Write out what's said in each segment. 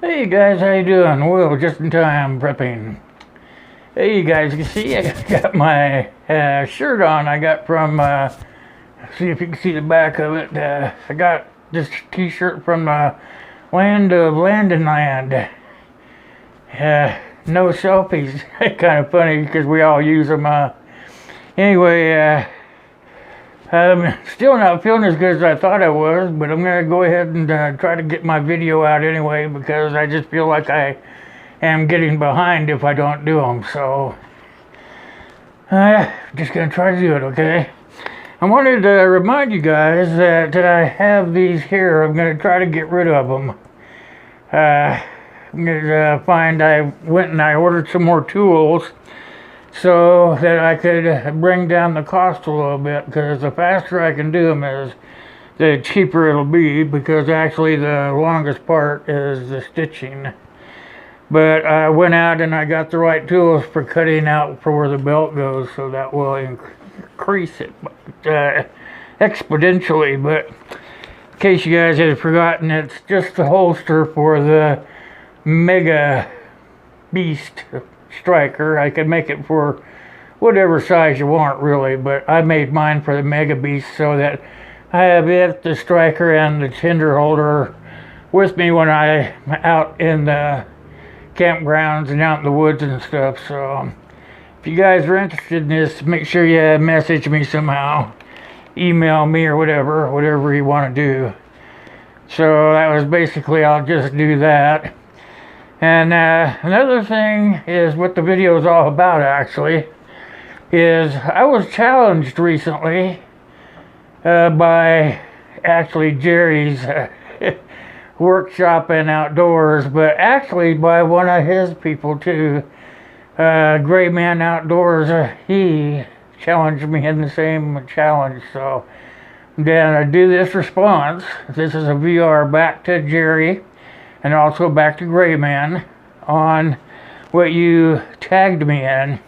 Hey guys, how you doing? Well, just in time prepping. Hey you guys, you can see I got my shirt on. I got from, see if you can see the back of it. I got this t-shirt from the land of Landon Land. No selfies. Kind of funny because we all use them. Anyway, I'm still not feeling as good as I thought I was, but I'm going to go ahead and try to get my video out anyway because I just feel like I am getting behind if I don't do them. So, just going to try to do it, okay? I wanted to remind you guys that I have these here. I'm going to try to get rid of them. I'm going to I went and I ordered some more tools so that I could bring down the cost a little bit, because the faster I can do them is the cheaper it'll be, because actually the longest part is the stitching. But I went out and I got the right tools for cutting out for where the belt goes, so that will increase it exponentially. But in case you guys had forgotten, it's just the holster for the Mega Beast striker. I could make it for whatever size you want, really, but I made mine for the Mega Beast so that I have it, the striker, and the tinder holder with me when I'm out in the campgrounds and out in the woods and stuff. So if you guys are interested in this, make sure you message me somehow, email me or whatever you want to do. So that was basically, I'll just do that. And another thing is what the video is all about, actually, is I was challenged recently by actually Jerry's workshop and outdoors, but actually by one of his people too, Gray Man Outdoors. He challenged me in the same challenge. So then I do this response. This is a VR back to Jerry and also back to Gray Man on what you tagged me in.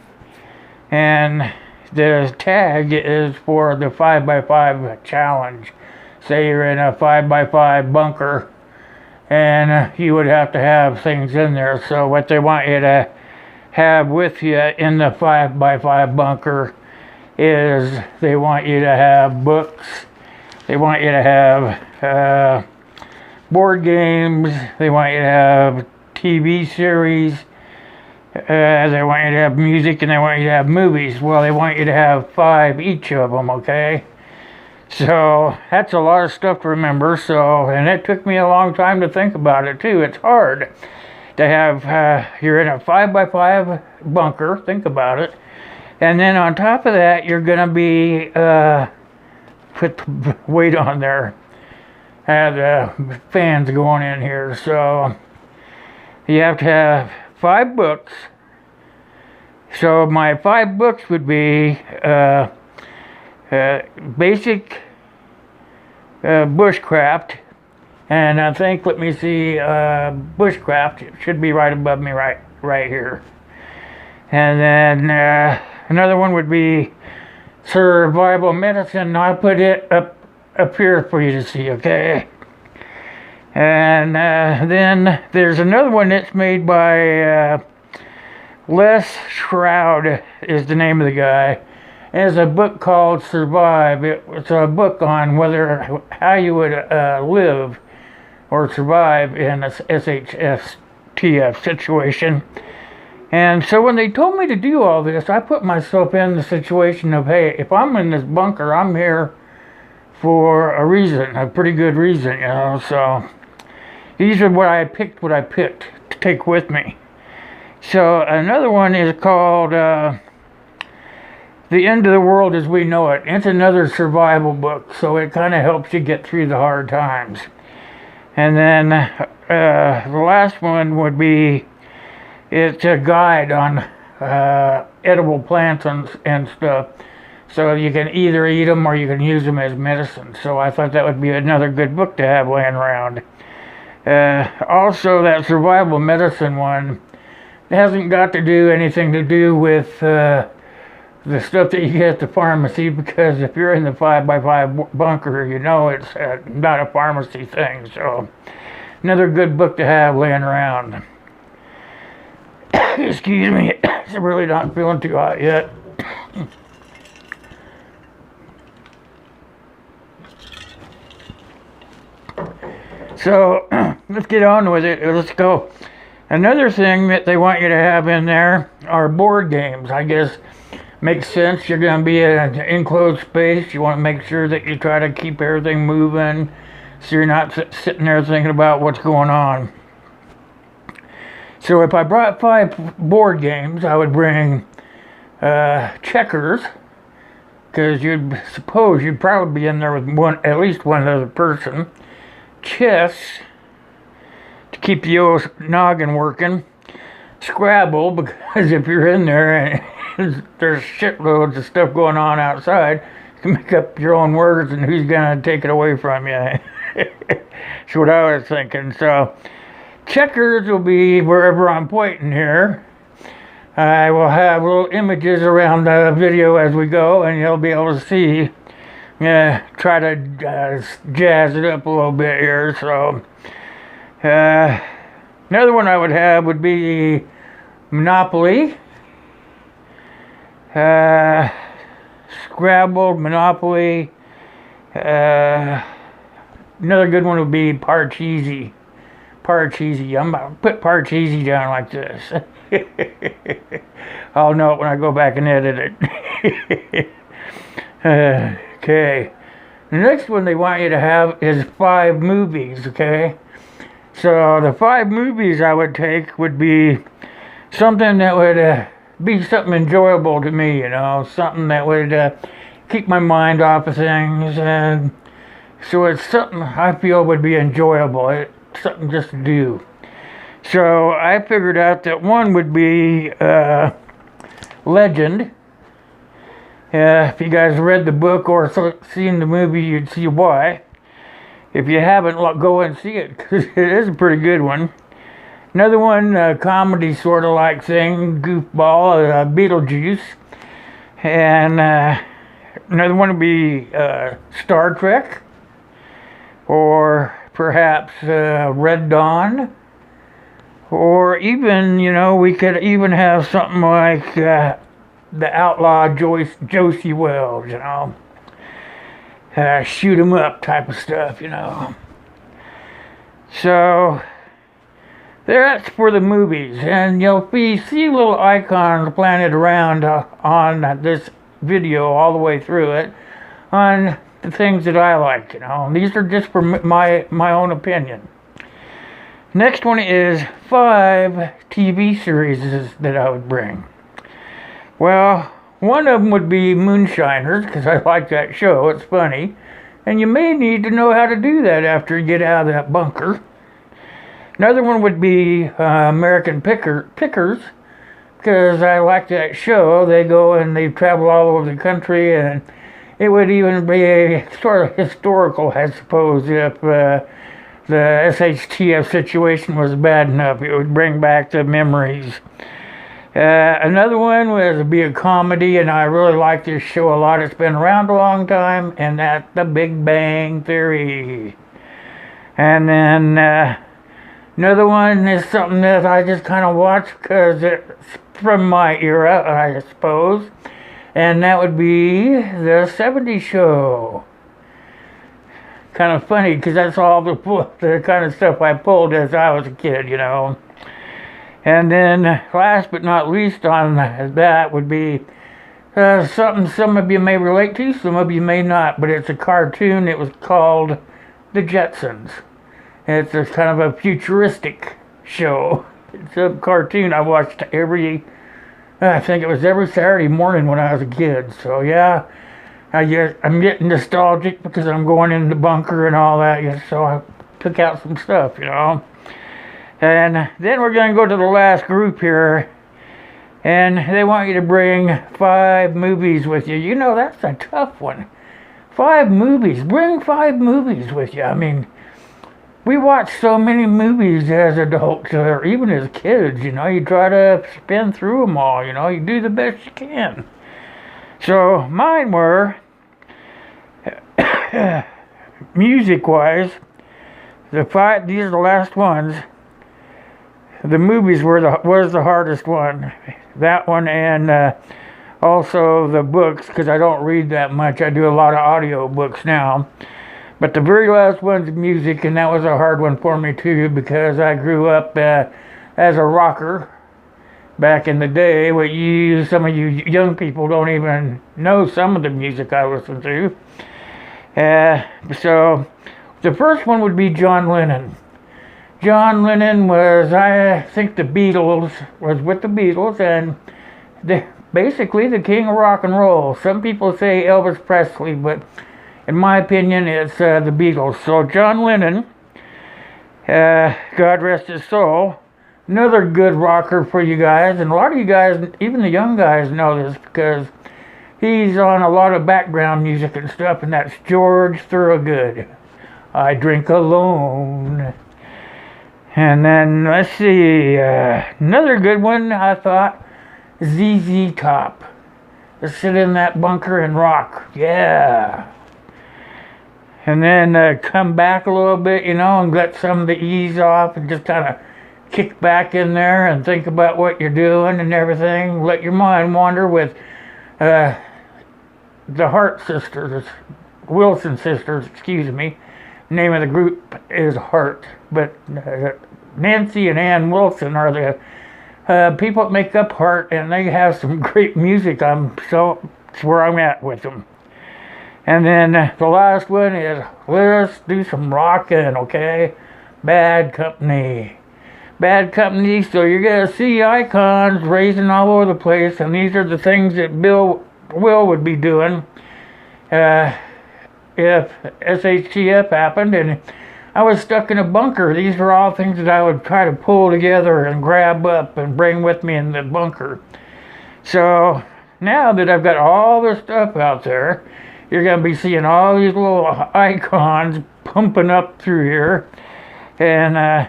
And the tag is for the 5x5 challenge. Say you're in a 5x5 bunker and you would have to have things in there. So what they want you to have with you in the 5x5 bunker is they want you to have books, they want you to have board games, they want you to have TV series, they want you to have music, and they want you to have movies. Well, they want you to have 5 each of them, okay? So that's a lot of stuff to remember. So, and it took me a long time to think about it too. It's hard to have, you're in a 5x5 bunker, think about it. And then on top of that, you're gonna be, put the weight on there. Had fans going in here, so you have to have 5 books. So my 5 books would be basic bushcraft, and I think, let me see, bushcraft, it should be right above me, right here. And then another one would be survival medicine. I'll put it up here for you to see, okay? And then there's another one that's made by Les Shroud is the name of the guy. And it's a book called Survive. It's a book on how you would live or survive in a SHSTF situation. And so when they told me to do all this, I put myself in the situation of, hey, if I'm in this bunker, I'm here for a reason, a pretty good reason, you know. So these are what I picked to take with me. So another one is called The End of the World as We Know It. It's another survival book, so it kind of helps you get through the hard times. And then the last one would be, it's a guide on edible plants and stuff. So you can either eat them or you can use them as medicine. So I thought that would be another good book to have laying around. Also, that survival medicine one hasn't got to do anything to do with the stuff that you get at the pharmacy, because if you're in the 5x5 bunker, you know it's not a pharmacy thing. So another good book to have laying around. Excuse me, it's really not feeling too hot yet. So, let's get on with it. Let's go. Another thing that they want you to have in there are board games. I guess makes sense. You're going to be in an enclosed space. You want to make sure that you try to keep everything moving so you're not sitting there thinking about what's going on. So if I brought 5 board games, I would bring checkers, because you'd suppose you'd probably be in there with at least one other person. Chess, to keep the old noggin working. Scrabble, because if you're in there and there's shitloads of stuff going on outside, you can make up your own words and who's going to take it away from you. That's what I was thinking. So, checkers will be wherever I'm pointing here. I will have little images around the video as we go, and you'll be able to see. Try to jazz it up a little bit here. So, another one I would have would be Monopoly. Scrabble, Monopoly. Another good one would be Parcheesi. Parcheesi. I'm going to put Parcheesi down like this. I'll know it when I go back and edit it. Okay. The next one they want you to have is 5 movies, okay? So the 5 movies I would take would be something that would be something enjoyable to me, you know, something that would keep my mind off of things, and so it's something I feel would be enjoyable. It's something just to do. So I figured out that one would be Legend. If you guys read the book or seen the movie, you'd see why. If you haven't, go and see it, because it is a pretty good one. Another one, comedy sort of like thing, goofball, Beetlejuice. And another one would be Star Trek. Or perhaps Red Dawn. Or even, you know, we could even have something like the outlaw Josie Wells, you know. Shoot 'em up type of stuff, you know. So, that's for the movies. And you'll see little icons planted around on this video all the way through it on the things that I like, you know. These are just for my own opinion. Next one is 5 TV series that I would bring. Well, one of them would be Moonshiners, because I like that show. It's funny. And you may need to know how to do that after you get out of that bunker. Another one would be American Pickers, because I like that show. They go and they travel all over the country, and it would even be a sort of historical, I suppose, if the SHTF situation was bad enough. It would bring back the memories. Another one would be a comedy, and I really like this show a lot. It's been around a long time, and that's The Big Bang Theory. And then another one is something that I just kind of watch because it's from my era, I suppose. And that would be The 70s Show. Kind of funny, because that's all the kind of stuff I pulled as I was a kid, you know. And then, last but not least on that would be something some of you may relate to, some of you may not, but it's a cartoon. It was called The Jetsons. It's a kind of a futuristic show. It's a cartoon I watched I think it was every Saturday morning when I was a kid. So yeah, I'm getting nostalgic because I'm going in the bunker and all that. So I took out some stuff, you know. And then we're going to go to the last group here. And they want you to bring 5 movies with you. You know, that's a tough one. 5 movies. Bring 5 movies with you. I mean, we watch so many movies as adults, or even as kids, you know. You try to spin through them all, you know. You do the best you can. So, mine were, music-wise, These are the last ones. The movies was the hardest one. That one and also the books, because I don't read that much. I do a lot of audio books now. But the very last one's music, and that was a hard one for me too, because I grew up as a rocker back in the day. Some of you young people don't even know some of the music I listened to. So the first one would be John Lennon. John Lennon was, I think, was with the Beatles, and basically the king of rock and roll. Some people say Elvis Presley, but in my opinion, it's the Beatles. So John Lennon, God rest his soul, another good rocker for you guys. And a lot of you guys, even the young guys, know this because he's on a lot of background music and stuff, and that's George Thorogood. I drink alone. And then, let's see, another good one, I thought, ZZ Top. Let's sit in that bunker and rock. Yeah. And then come back a little bit, and let some of the ease off and just kind of kick back in there and think about what you're doing and everything. Let your mind wander with the Hart sisters, Wilson sisters, excuse me. Name of the group is Hart, but Nancy and Ann Wilson are the people that make up Hart, and they have some great music. That's where I'm at with them. And then the last one is, let's do some rocking, okay? Bad Company. Bad Company, so you're going to see icons raising all over the place, and these are the things that Will would be doing if SHTF happened and I was stuck in a bunker. These are all things that I would try to pull together and grab up and bring with me in the bunker. So now that I've got all this stuff out there, you're going to be seeing all these little icons pumping up through here. And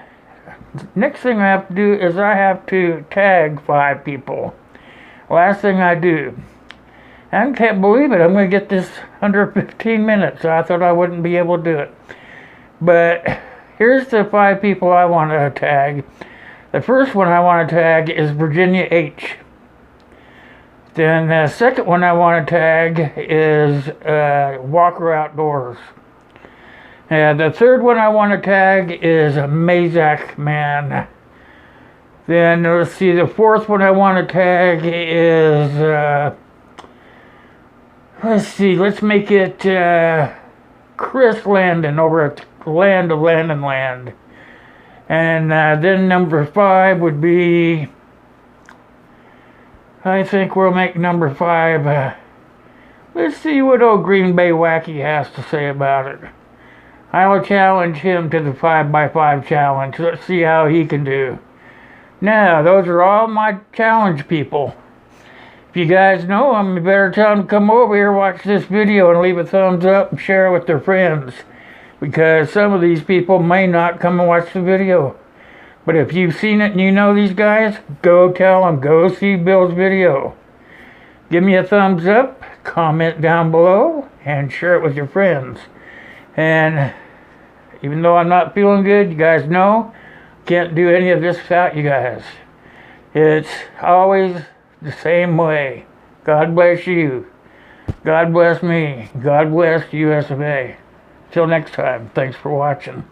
next thing I have to do is I have to tag 5 people. Last thing I do. I can't believe it. I'm going to get this under 15 minutes. I thought I wouldn't be able to do it. But here's the 5 people I want to tag. The first one I want to tag is Virginia H. Then the second one I want to tag is Walker Outdoors. The third one I want to tag is Mazak Man. Then let's see, the fourth one I want to tag is, let's make it Chris Landon over at Land of Land and Land. And then number 5 would be, I think we'll make number 5. Let's see what old Green Bay Wacky has to say about it. I'll challenge him to the 5x5 challenge. Let's see how he can do. Now, those are all my challenge people. If you guys know them, you better tell them to come over here, watch this video, and leave a thumbs up and share it with their friends. Because some of these people may not come and watch the video. But if you've seen it and you know these guys, go tell them, go see Bill's video. Give me a thumbs up, comment down below, and share it with your friends. And even though I'm not feeling good, you guys know, can't do any of this without you guys. It's always the same way. God bless you. God bless me. God bless the US of A. Till next time, thanks for watching.